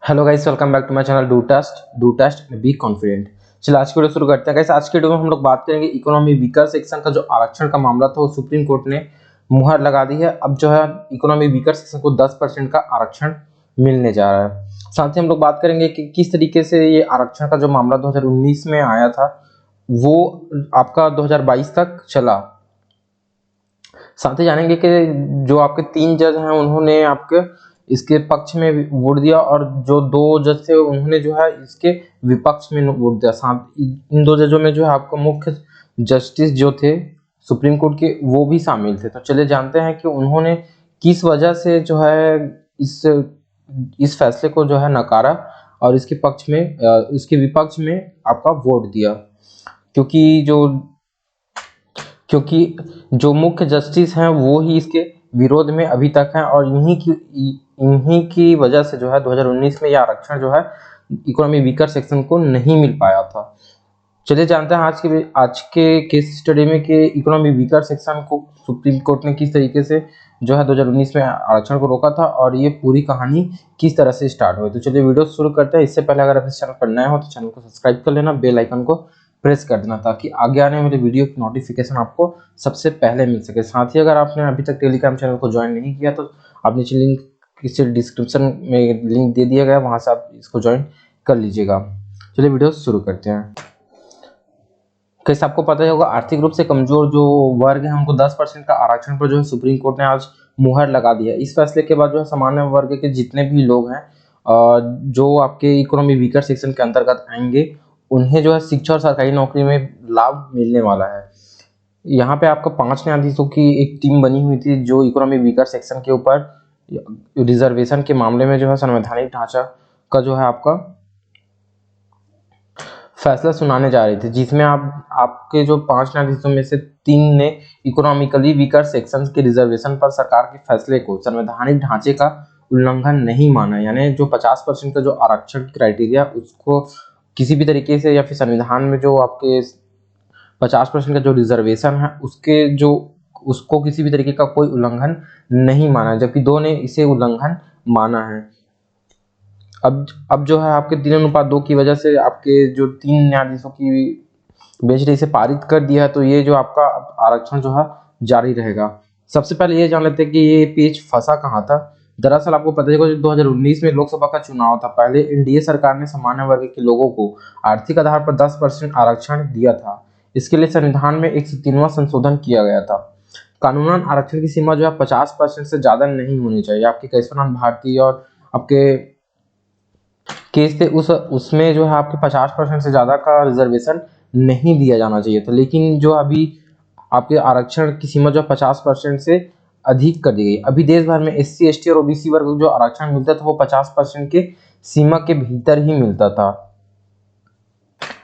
Hello guys, welcome back to my channel do test be confident. चलिए आज की video शुरू करते हैं। गाइस आज के वीडियो में हम लोग बात करेंगे इकोनॉमी वीकर सेक्शन का जो आरक्षण का मामला था वो सुप्रीम कोर्ट ने मुहर लगा दी है। अब जो है इकोनॉमी वीकर सेक्शन को 10% का आरक्षण मिलने जा रहा है। साथ ही हम लोग बात करेंगे कि किस तरीके से ये आरक्षण का जो मामला 2019 में आया था वो आपका 2022 तक चला। साथ ही जानेंगे कि जो आपके 3 जज हैं उन्होंने आपके इसके पक्ष में वोट दिया और जो 2 जज थे उन्होंने जो है इसके विपक्ष में वोट दिया। साथ इन 2 जजों में जो है आपका मुख्य जस्टिस जो थे सुप्रीम कोर्ट के वो भी शामिल थे। तो चलिए जानते हैं कि उन्होंने किस वजह से जो है इस फैसले को जो है नकारा और इसके पक्ष में इसके विपक्ष में आपका वोट दिया। क्योंकि जो मुख्य जस्टिस हैं वो ही इसके विरोध में अभी तक हैं और इन्हीं की वजह से जो है 2019 में यह आरक्षण जो है इकोनॉमी वीकर सेक्शन को नहीं मिल पाया था। चलिए जानते हैं आज के केस स्टडी में कि इकोनॉमी वीकर सेक्शन को सुप्रीम कोर्ट ने किस तरीके से जो है 2019 में आरक्षण को रोका था और ये पूरी कहानी किस तरह से स्टार्ट हुई। तो चलिए वीडियो शुरू करते हैं। इससे पहले अगर आप इस चैनल पर नए हो तो चैनल को सब्सक्राइब कर लेना, बेल आइकन को प्रेस कर देना ताकि आगे आने वाले वीडियो की नोटिफिकेशन आपको सबसे पहले मिल सके। साथ ही अगर आपने अभी तक टेलीग्राम चैनल को ज्वाइन नहीं किया तो आप नीचे लिंक किसी डिस्क्रिप्शन में लिंक दे दिया गया, वहां से आप इसको ज्वाइन कर लीजिएगा। चलिए वीडियो शुरू करते हैं। कैसे आपको पता ही होगा आर्थिक रूप से कमजोर जो वर्ग है उनको 10% का आरक्षण पर जो है सुप्रीम कोर्ट ने आज मुहर लगा दिया। इस फैसले के बाद जो है सामान्य वर्ग के जितने भी लोग हैं जो आपके इकोनॉमी वीकर सेक्शन के अंतर्गत आएंगे उन्हें जो है शिक्षा और सरकारी नौकरी में लाभ मिलने वाला है। यहाँ पे आपका 5 न्यायाधीशों की एक टीम बनी हुई थी जो इकोनॉमी वीकर सेक्शन के ऊपर रिजर्वेशन के मामले में जो है संवैधानिक ढांचा का जो है आपका फैसला सुनाने जा रही थी, जिसमें आपके जो 5 न्यायाधीशों में से 3 ने इकोनॉमिकली वीकर सेक्शंस के रिजर्वेशन पर सरकार के फैसले को संवैधानिक ढांचे का उल्लंघन नहीं माना। यानी जो 50% का जो आरक्षण क्राइटेरिया उसको किसी भी तरीके से या फिर संविधान में जो आपके 50% का जो रिजर्वेशन है उसको किसी भी तरीके का कोई उल्लंघन नहीं माना, जबकि 2 ने इसे उल्लंघन माना है। अब जो है आपके 3:2 की वजह से आपके जो 3 न्यायाधीशों की बेंच ने इसे पारित कर दिया है, तो ये जो आपका आरक्षण जो है जारी रहेगा। सबसे पहले ये जान लेते हैं कि ये पेच फंसा कहाँ था। दरअसल आपको पता है कि 2019 में लोकसभा का चुनाव था। पहले एनडीए सरकार ने सामान्य वर्ग के लोगों को आर्थिक आधार पर 10% आरक्षण दिया था। इसके लिए संविधान में 103वां संशोधन किया गया था। कानूनन आरक्षण की सीमा जो है 50% से ज्यादा नहीं होनी चाहिए। आपके केशवनाथ भारती और आपके केस थे उसमें जो है आपके 50% से ज्यादा का रिजर्वेशन नहीं दिया जाना चाहिए था, लेकिन जो अभी आपके आरक्षण की सीमा जो 50% से अधिक कर दी गई। अभी देश भर में एससी एसटी और ओबीसी वर्ग को जो आरक्षण मिलता था वो 50% के सीमा के भीतर ही मिलता था।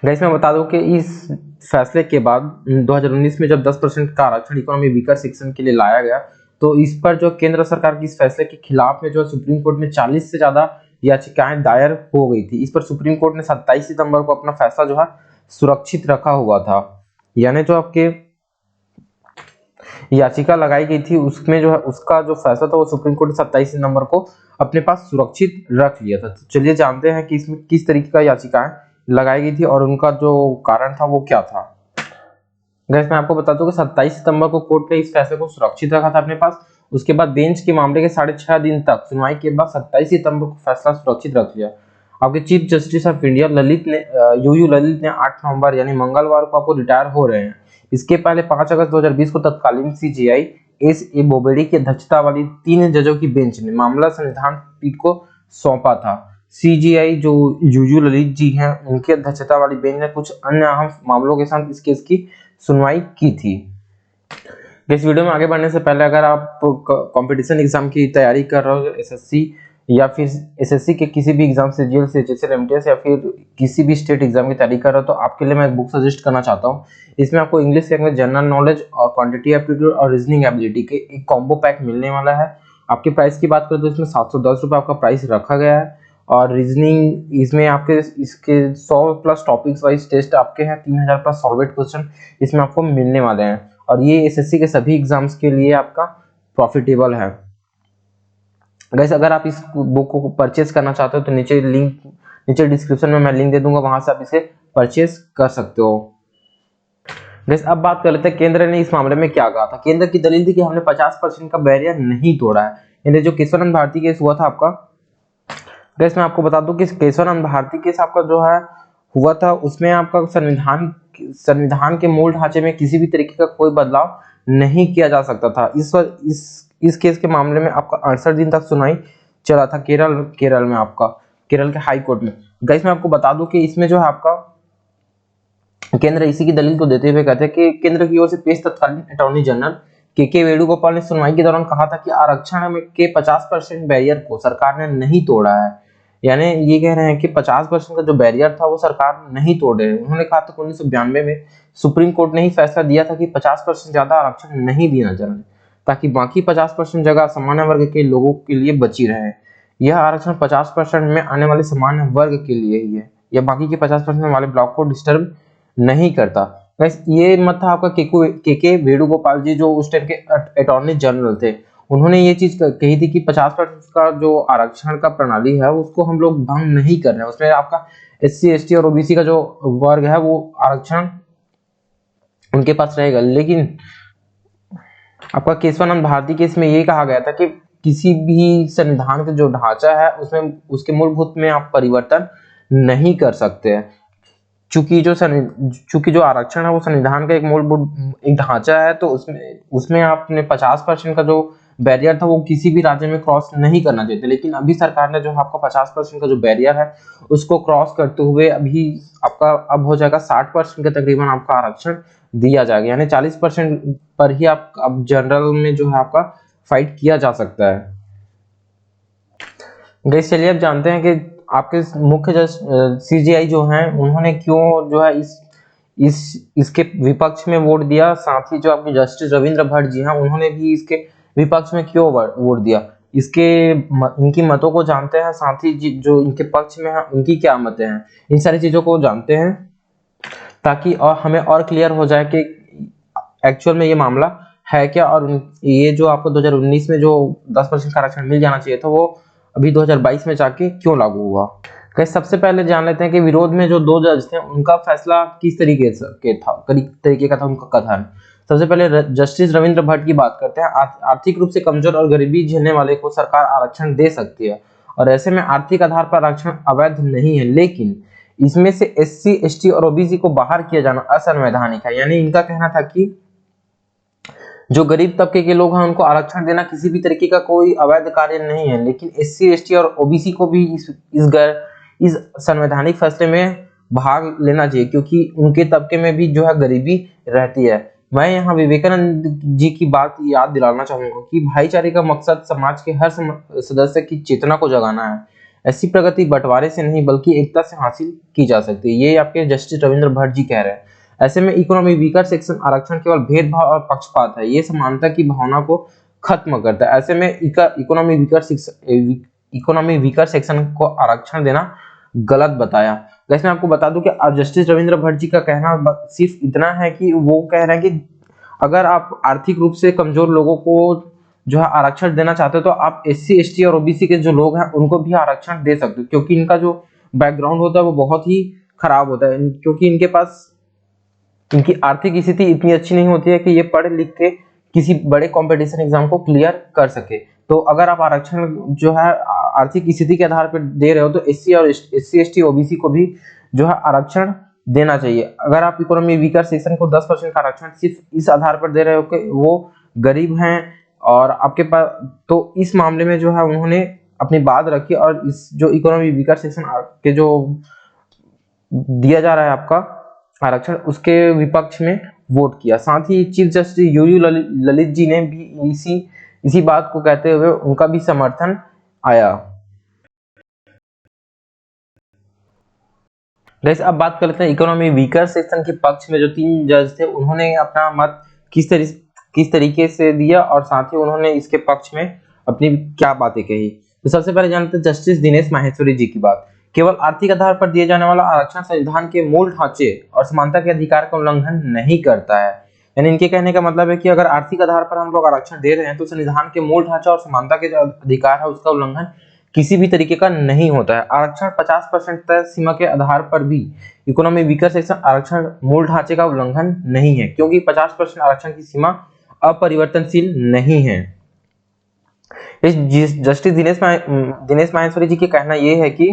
गाइस मैं बता दूं कि इस फैसले के बाद 2019 में जब 10% का आरक्षण इकोनॉमी वीकर सेक्शन के लिए लाया गया तो इस पर जो केंद्र सरकार की इस फैसले के खिलाफ में जो सुप्रीम कोर्ट में 40 से ज्यादा याचिकाएं दायर हो गई थी। इस पर सुप्रीम कोर्ट ने 27 सितंबर को अपना फैसला जो है सुरक्षित रखा हुआ था। यानी जो आपके याचिका लगाई गई थी उसमें जो है उसका जो फैसला था वो सुप्रीम कोर्ट ने 27 सितंबर को अपने पास सुरक्षित रख लिया था। तो चलिए जानते हैं कि इसमें किस तरीके का याचिकाएं लगाई गई थी और उनका जो कारण था वो क्या था। गैस मैं आपको बता दूं कि 27 सितंबर को कोर्ट ने इस फैसले को सुरक्षित रखा था अपने पास। उसके बाद बेंच के मामले के 6.5 दिन तक सुनवाई के बाद 27 सितंबर को फैसला सुरक्षित रख लिया। आपके chief justice of India UU Lalit ने 8 नवंबर यानी मंगलवार को आपको रिटायर हो रहे हैं। इसके पहले 5 अगस्त 2020 को तत्कालीन सीजेआई एस.ए. बोबडे की अध्यक्षता वाली 3 जजों की बेंच ने मामला संविधान पीठ को सौंपा था। सीजीआई जो यूयू ललित जी हैं उनकी अध्यक्षता वाली बेंच ने कुछ अन्य अहम मामलों के साथ इस केस की सुनवाई की थी। इस वीडियो में आगे बढ़ने से पहले अगर आप कंपटीशन एग्जाम की तैयारी कर रहे हो एसएससी या फिर एसएससी के किसी भी एग्जाम से जीएल से एचएसएल एमटीएस या फिर किसी भी स्टेट एग्जाम की तैयारी कर रहे हो तो आपके लिए मैं एक बुक सजेस्ट करना चाहता हूँ। इसमें आपको इंग्लिश लैंग्वेज जनरल नॉलेज और क्वांटिटी एप्टीट्यूड और रीजनिंग एबिलिटी के एक कॉम्बो पैक मिलने वाला है। आपके प्राइस की बात करें तो इसमें 710 रुपये आपका प्राइस रखा गया है और रीजनिंग इसमें आपके इसके 100+ टॉपिक्स वाइज टेस्ट आपके हैं, 3000+ सॉल्वेड क्वेश्चन इसमें आपको मिलने वाले हैं और ये एसएससी के सभी एग्जाम्स के लिए आपका प्रॉफिटेबल है। गाइस अगर आप इस बुक को परचेस करना चाहते हो तो नीचे डिस्क्रिप्शन में मैं लिंक दे दूंगा, वहां से आप इसे परचेस कर सकते हो। गाइस अब बात कर लेते हैं केंद्र ने इस मामले में क्या कहा था। केंद्र की दलील थी कि हमने 50% का बैरियर नहीं तोड़ा है। यानी जो केशवानंद भारती केस हुआ था आपका, गाइस मैं आपको बता दूं कि केशवानंद भारती केस आपका जो है हुआ था, उसमें आपका संविधान के मूल ढांचे में किसी भी तरीके का कोई बदलाव नहीं किया जा सकता था। इस केस के मामले में आपका 68 दिन तक सुनाई चला था केरल में, आपका केरल के हाई कोर्ट में। गाइस मैं आपको बता दूं कि इसमें जो है आपका केंद्र इसी की दलील को देते हुए कहते हैं कि केंद्र की ओर से पेश तत्कालीन अटॉर्नी जनरल के वेणुगोपाल ने सुनवाई के दौरान कहा था कि आरक्षण में के 50% बैरियर को सरकार ने नहीं तोड़ा है। यानी ये कह रहे हैं कि 50% का जो बैरियर था वो सरकार नहीं तोड़े। उन्होंने कहा था 1992 में सुप्रीम कोर्ट ने ही फैसला दिया था कि 50% ज्यादा आरक्षण नहीं दिया जाए, ताकि बाकी 50% जगह सामान्य वर्ग के लोगों के लिए बची रहे। यह आरक्षण 50% में आने वाले सामान्य वर्ग के लिए ही है, या बाकी के 50% वाले ब्लॉक को डिस्टर्ब नहीं करता। ये मत था आपका के वेणुगोपाल जी, जो उस टाइम के अटॉर्नी जनरल थे। उन्होंने ये चीज कही थी कि 50% का जो आरक्षण का प्रणाली है उसको हम लोग भंग नहीं कर रहे हैं। उसमें आपका SC ST और OBC का जो वर्ग है वो आरक्षण उनके पास रहेगा। लेकिन आपका केशवानंद भारती केस में ये कहा गया था कि किसी भी संविधान का जो ढांचा है उसमें उसके मूलभूत में आप परिवर्तन नहीं कर सकते हैं। चूंकि जो आरक्षण है वो संविधान का एक मूलभूत एक ढांचा है, तो उसमें आपने 50% का जो बैरियर था वो किसी भी राज्य में क्रॉस नहीं करना चाहिए। लेकिन अभी सरकार ने जो आपका 50% का जो बैरियर है उसको क्रॉस करते हुए अभी आपका अब हो जाएगा 60% का तकरीबन आपका आरक्षण दिया जाएगा। यानी 40% पर ही आप अब जनरल में जो है आपका फाइट किया जा सकता है। गाइस चलिए अब जानते हैं कि आपके मुख्य जज CJI जो हैं उन्होंने क्यों जो है इसके विपक्ष में वोट दिया। साथ ही जो आपके जस्टिस रविंद्र भट्ट जी हैं उन्होंने भी इसके विपक्ष में क्यों वोट दिया, इनकी मतों को जानते हैं। साथ ही जो इनके पक्ष में है उनकी क्या मतें हैं, इन सारी चीजों को जानते हैं, ताकि और हमें और क्लियर हो जाए कि एक्चुअल में ये मामला है क्या, और ये जो आपको 2019 में जो 10% का आरक्षण मिल जाना चाहिए था वो अभी 2022 में जाके क्यों लागू हुआ। गाइस सबसे पहले जान लेते हैं कि विरोध में जो 2 जज थे उनका फैसला किस तरीके का था उनका कथन। सबसे पहले जस्टिस रविंद्र भट्ट की बात करते हैं। आर्थिक रूप से कमजोर और गरीबी झेलने वाले को सरकार आरक्षण दे सकती है, और ऐसे में आर्थिक आधार पर आरक्षण अवैध नहीं है, लेकिन इसमें से SC ST और OBC को बाहर किया जाना असंवैधानिक है। यानी इनका कहना था कि जो गरीब तबके के लोग हैं उनको आरक्षण देना किसी भी तरीके का कोई अवैध कार्य नहीं है, लेकिन SC ST और OBC को भी इस संवैधानिक फैसले में भाग लेना चाहिए, क्योंकि उनके तबके में भी जो है गरीबी रहती है। मैं यहाँ विवेकानंद जी की बात याद दिलाना चाहूंगा कि भाईचारे का मकसद समाज के हर सदस्य की चेतना को जगाना है। ऐसी प्रगति बंटवारे से नहीं बल्कि एकता से हासिल की जा सकती है। ये आपके जस्टिस रविंद्र भट्ट जी कह रहे हैं। ऐसे में इकोनॉमी वीकर सेक्शन आरक्षण केवल भेदभाव और पक्षपात है, ये समानता की भावना को खत्म करता है। ऐसे में इकोनॉमी वीकर सेक्शन को आरक्षण देना गलत बताया। वैसे मैं आपको बता दूं कि जस्टिस रविंद्र भट्ट जी का कहना सिर्फ इतना है कि वो कह रहे हैं कि अगर आप आर्थिक रूप से कमजोर लोगों को जो है आरक्षण देना चाहते हो तो आप SC ST और OBC के जो लोग हैं उनको भी आरक्षण दे सकते हो, क्योंकि इनका जो बैकग्राउंड होता है वो बहुत ही खराब होता है, क्योंकि इनकी आर्थिक स्थिति इतनी अच्छी नहीं होती है कि ये पढ़ लिख के किसी बड़े कंपटीशन एग्जाम को क्लियर कर सके। तो अगर आप आरक्षण जो है आर्थिक स्थिति के आधार पर दे रहे हो तो SC ST OBC को भी जो है आरक्षण देना चाहिए। अगर आप इकोनॉमी वीकर सेक्शन को 10% का आरक्षण सिर्फ इस आधार पर दे रहे हो कि वो गरीब हैं और आपके पास, तो इस मामले में जो है उन्होंने अपनी बात रखी और इस जो इकोनॉमी वीकर सेक्शन के जो दिया जा रहा है आपका आरक्षण उसके विपक्ष में वोट किया। साथ ही chief justice UU Lalit ji ने भी इसी बात को कहते हुए उनका भी समर्थन आया। गाइस अब बात कर लेते हैं इकोनॉमी वीकर सेक्शन के पक्ष में जो 3 जज थे उन्होंने अपना मत किस तरीके से दिया, और साथ ही उन्होंने इसके पक्ष में अपनी क्या बातें कही। तो सबसे पहले जानते हैं जस्टिस दिनेश माहेश्वरी जी की बात। केवल आर्थिक आधार पर दिए जाने वाला आरक्षण संविधान के मूल ढांचे और समानता के अधिकार का उल्लंघन नहीं करता है। यानी इनके कहने का मतलब है कि अगर आर्थिक आधार पर हम लोग आरक्षण दे रहे हैं तो संविधान के मूल ढांचा और समानता के जो अधिकार है उसका उल्लंघन किसी भी तरीके का नहीं होता है। आरक्षण 50% तय सीमा के आधार पर भी इकोनॉमी वीकर सेक्शन आरक्षण मूल ढांचे का उल्लंघन नहीं है, क्योंकि 50% आरक्षण की सीमा अपरिवर्तनशील नहीं है। जस्टिस दिनेश माहेश्वरी जी के कहना यह है कि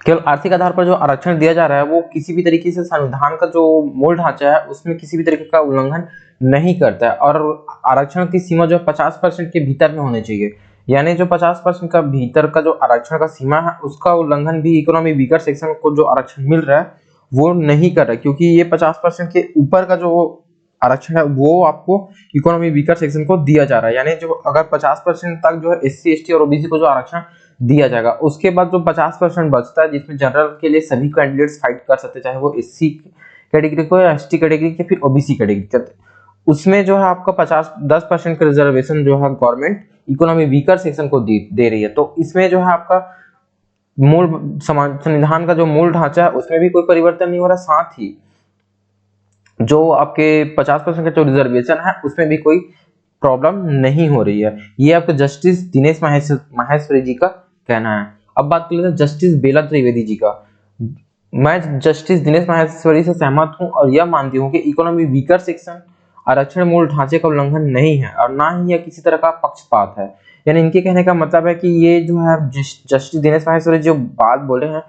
केवल आर्थिक आधार पर जो आरक्षण दिया जा रहा है वो किसी भी तरीके से संविधान का जो मूल ढांचा है उसमें किसी भी तरीके का उल्लंघन नहीं करता है, और आरक्षण की सीमा जो 50% के भीतर में होनी चाहिए। यानी जो 50% का भीतर का जो आरक्षण का सीमा है उसका उल्लंघन भी इकोनॉमी वीकर सेक्शन को जो आरक्षण मिल रहा है वो नहीं कर रहा है, क्योंकि ये 50% के ऊपर का जो आरक्षण है वो आपको इकोनॉमी वीकर सेक्शन को दिया जा रहा है। यानी जो अगर 50% तक जो है SC ST और OBC को जो आरक्षण दिया जाएगा, उसके बाद जो 50% बचता है जिसमें जनरल के लिए सभी कैंडिडेट्स फाइट कर सकते हैं, चाहे वो SC कैटेगरी को या ST कैटेगरी या फिर OBC कैटेगरी, उसमें जो है आपका 10% का रिजर्वेशन जो है गवर्नमेंट इकोनॉमी वीकर सेक्शन को दे रही है। तो इसमें जो है आपका मूल संविधान का जो मूल ढांचा है उसमें भी कोई परिवर्तन नहीं हो रहा, साथ ही जो आपके 50% का जो रिजर्वेशन है उसमें भी कोई प्रॉब्लम नहीं हो रही है। ये आपके जस्टिस दिनेश माहेश्वरी जी का कहना है। अब बात कर लेते हैं जस्टिस बेला त्रिवेदी जी का। मैं जस्टिस दिनेश माहेश्वरी से सहमत हूं और यह मानती हूं कि इकोनॉमी वीकर सेक्शन आरक्षण मूल ढांचे का उल्लंघन नहीं है और ना ही यह किसी तरह का पक्षपात है। यानी इनके कहने का मतलब है कि ये जो है जस्टिस दिनेश माहेश्वरी जो बात बोले हैं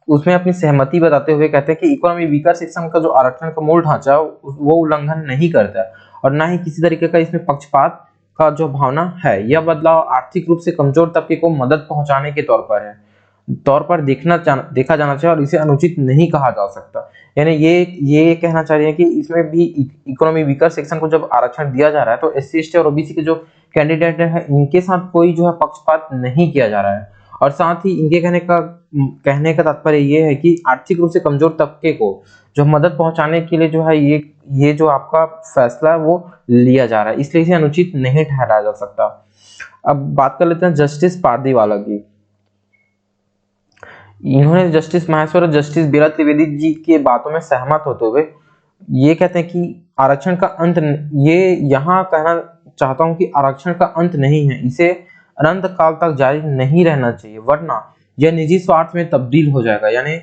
उसमें अपनी सहमति बताते हुए कहते हैं कि इकोनॉमी वीकर सेक्शन का जो आरक्षण का मूल ढांचा है वो उल्लंघन नहीं करता है और ना ही किसी तरीके का इसमें पक्षपात का जो भावना है। यह बदलाव आर्थिक रूप से कमजोर तबके को मदद पहुंचाने के तौर पर देखा जाना चाहिए और इसे अनुचित नहीं कहा जा सकता। यानी ये कहना चाह रही है कि इसमें भी इकोनॉमी वीकर सेक्शन को जब आरक्षण दिया जा रहा है तो SC ST और OBC के जो कैंडिडेट है इनके साथ कोई जो है पक्षपात नहीं किया जा रहा है। और साथ ही इनके कहने का तात्पर्य ये है कि आर्थिक रूप से कमजोर तबके को जो मदद पहुंचाने के लिए जो है ये जो आपका फैसला है वो लिया जा रहा है, इसलिए इसे अनुचित नहीं ठहराया जा सकता। अब बात कर लेते हैं जस्टिस पारदीवाला की। इन्होंने जस्टिस माहेश्वर और जस्टिस बेला त्रिवेदी जी के बातों में सहमत होते हुए ये कहते हैं कि आरक्षण का अंत, ये यहाँ कहना चाहता हूं कि आरक्षण का अंत नहीं है, इसे अनंत काल तक जारी नहीं रहना चाहिए वरना यह निजी स्वार्थ में तब्दील हो जाएगा। यानी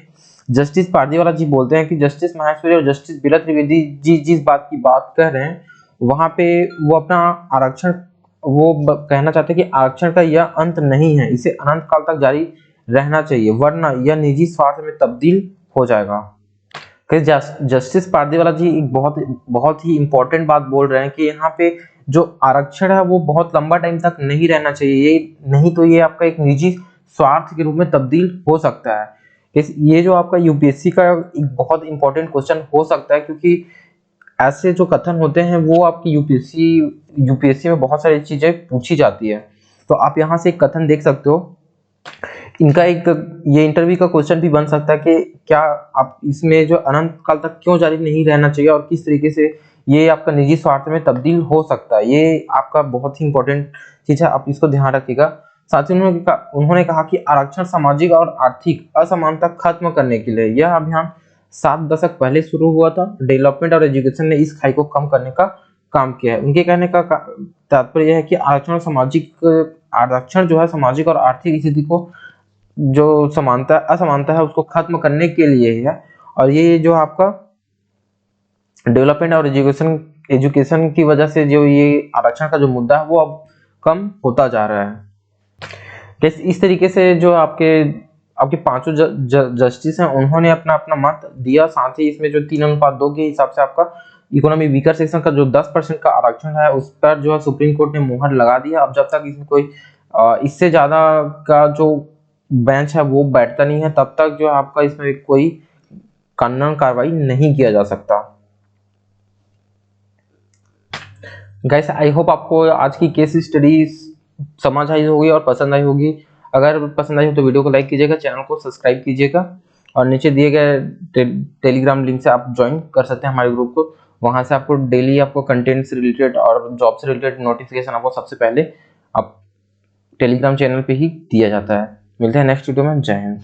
जस्टिस पारदीवाला जी बोलते हैं कि जस्टिस माहेश्वरी और जस्टिस बेला त्रिवेदी जी जिस बात की बात कह रहे हैं वहां पे वो अपना आरक्षण कहना चाहते हैं कि आरक्षण का यह अंत नहीं है, इसे अनंत काल तक जारी रहना चाहिए वरना यह निजी स्वार्थ में तब्दील हो जाएगा। जस्टिस पारदीवाला जी एक बहुत ही इंपॉर्टेंट बात बोल रहे हैं कि यहाँ पे जो आरक्षण है वो बहुत लंबा टाइम तक नहीं रहना चाहिए, ये नहीं तो ये आपका एक निजी स्वार्थ के रूप में तब्दील हो सकता है। ये जो आपका यूपीएससी का एक बहुत इंपॉर्टेंट क्वेश्चन हो सकता है, क्योंकि ऐसे जो कथन होते हैं वो आपकी यूपीएससी में बहुत सारी चीजें पूछी जाती है। तो आप यहाँ से एक कथन देख सकते हो, इनका ये इंटरव्यू का क्वेश्चन भी बन सकता है कि क्या आप इसमें जो अनंत काल तक क्यों जारी नहीं रहना चाहिए और किस तरीके से ये आपका निजी स्वार्थ में तब्दील हो सकता है। ये आपका बहुत ही इंपॉर्टेंट चीज है, आप इसको ध्यान रखिएगा। साथ ही उन्होंने कहा कि आरक्षण सामाजिक और आर्थिक असमानता खत्म करने के लिए यह अभियान 7 दशक पहले शुरू हुआ था। डेवलपमेंट और एजुकेशन ने इस खाई को कम करने का काम किया है। उनके कहने का तात्पर्य यह है कि आरक्षण जो है सामाजिक और आर्थिक स्थिति को जो असमानता है उसको खत्म करने के लिए है। और ये जो आपका डेवलपमेंट और एजुकेशन की वजह से जो ये आरक्षण का जो मुद्दा है वो अब कम होता जा रहा है। इस तरीके से जो आपके पांचों जस्टिस हैं उन्होंने अपना मत दिया। साथ ही इसमें जो 3:2 के हिसाब से आपका इकोनॉमी वीकर सेक्शन का जो 10% का आरक्षण है उस पर जो है सुप्रीम कोर्ट ने मुहर लगा दिया। अब जब तक इसमें कोई इससे ज्यादा का जो बेंच है वो बैठता नहीं है तब तक जो आपका इसमें कोई कानूनी कार्रवाई नहीं किया जा सकता। गाइस आई होप आपको आज की केस स्टडी समझ आई होगी और पसंद आई होगी। अगर पसंद आई हो तो वीडियो को लाइक कीजिएगा, चैनल को सब्सक्राइब कीजिएगा और नीचे दिए गए टेलीग्राम लिंक से आप ज्वाइन कर सकते हैं हमारे ग्रुप को। वहां से आपको डेली आपको कंटेंट से रिलेटेड और जॉब से रिलेटेड नोटिफिकेशन आपको सबसे पहले आप टेलीग्राम चैनल पे ही दिया जाता है। मिलते हैं नेक्स्ट वीडियो में। जय हिंद।